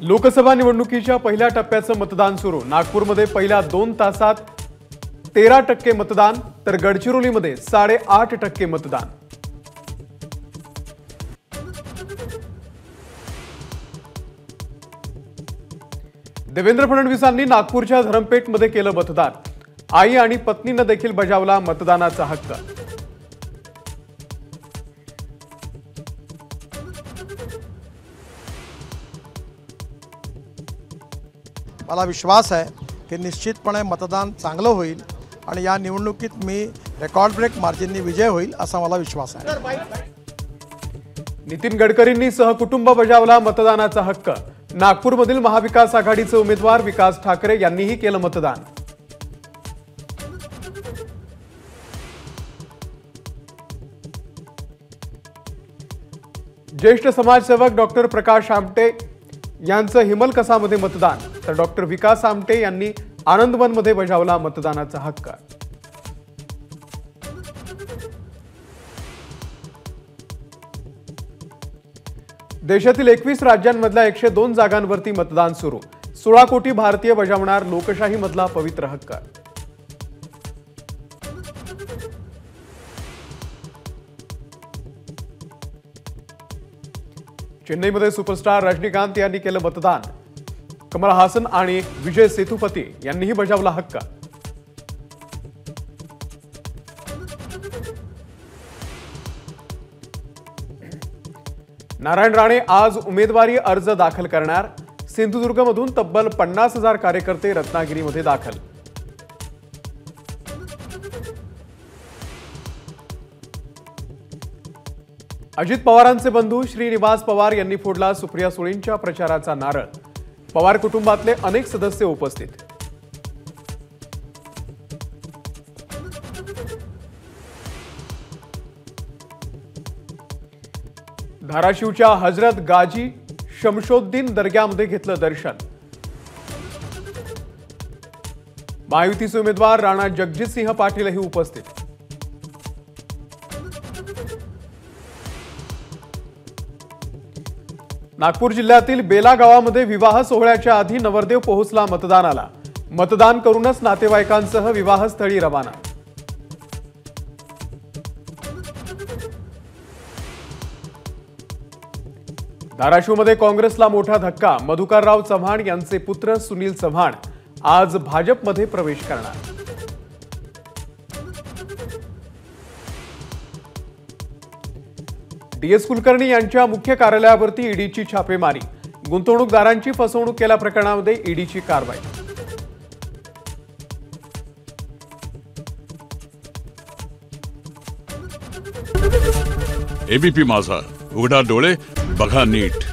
लोकसभा निवडणुकीच्या पहिल्या टप्प्याचं मतदान सुरू। नागपूरमध्ये पहिल्या 2 तासात 13% मतदान, तर गडचिरोलीमध्ये 8.5% मतदान। देवेंद्र फडणवीसांनी नागपूरच्या धरमपेठमध्ये केलं मतदान। आई आणि पत्नीने देखील बजावला मतदानाचा हक्क। मला विश्वास आहे की निश्चितपणे मतदान चांगलं होईल आणि या निवडणुकीत मी रेकॉर्ड ब्रेक मार्जिननी विजय होईल असा मला विश्वास आहे। नितीन गडकरींनी सहकुटुंब बजावला मतदानाचा हक्क। नागपूरमधील महाविकास आघाडीचे उमेदवार विकास ठाकरे यांनीही केलं मतदान। ज्येष्ठ समाजसेवक डॉक्टर प्रकाश आमटे यांचं हिमलकसामध्ये मतदान, तर डॉक्टर विकास आमटे यांनी आनंदवनमध्ये बजावला मतदानाचा हक्क। देशातील 21 राज्यांमधल्या 102 जागांवरती मतदान सुरू। 16 कोटी भारतीय बजावणार लोकशाहीमधला पवित्र हक्क। चेन्नईमध्ये सुपरस्टार रजनीकांत यांनी केलं मतदान। कमल हासन आणि विजय सेतुपती यांनीही बजावला हक्क। नारायण राणे आज उमेदवारी अर्ज दाखल करणार। सिंधुदुर्गमधून तब्बल 50,000 कार्यकर्ते रत्नागिरीमध्ये दाखल। अजित पवारांचे बंधू श्रीनिवास पवार यांनी फोडला सुप्रिया सुळेंच्या प्रचाराचा नारळ। पवार कुटुंबातले अनेक सदस्य उपस्थित। धाराशिवच्या हजरत गाजी शमशोद्दीन दर्ग्यामध्ये घेतलं दर्शन। महायुतीचे उमेदवार राणा जगजितसिंह पाटीलही उपस्थित। नागपूर जिल्ह्यातील बेला गावामध्ये विवाह सोहळ्याच्या आधी नवरदेव पोहोचला मतदानाला। मतदान करूनच नातेवाईकांसह विवाहस्थळी रवाना। धाराशिवमध्ये काँग्रेसला मोठा धक्का। मधुकरराव चव्हाण यांचे पुत्र सुनील चव्हाण आज भाजपमध्ये प्रवेश करणार। डी.एस. कुलकर्णी यांच्या मुख्य कार्यालयावरती ईडीची छापेमारी। गुंतवणूकदारांची फसवणूक केल्या प्रकरणामध्ये ईडीची कारवाई। एबीपी माझा, उघडा डोळे बघा नीट।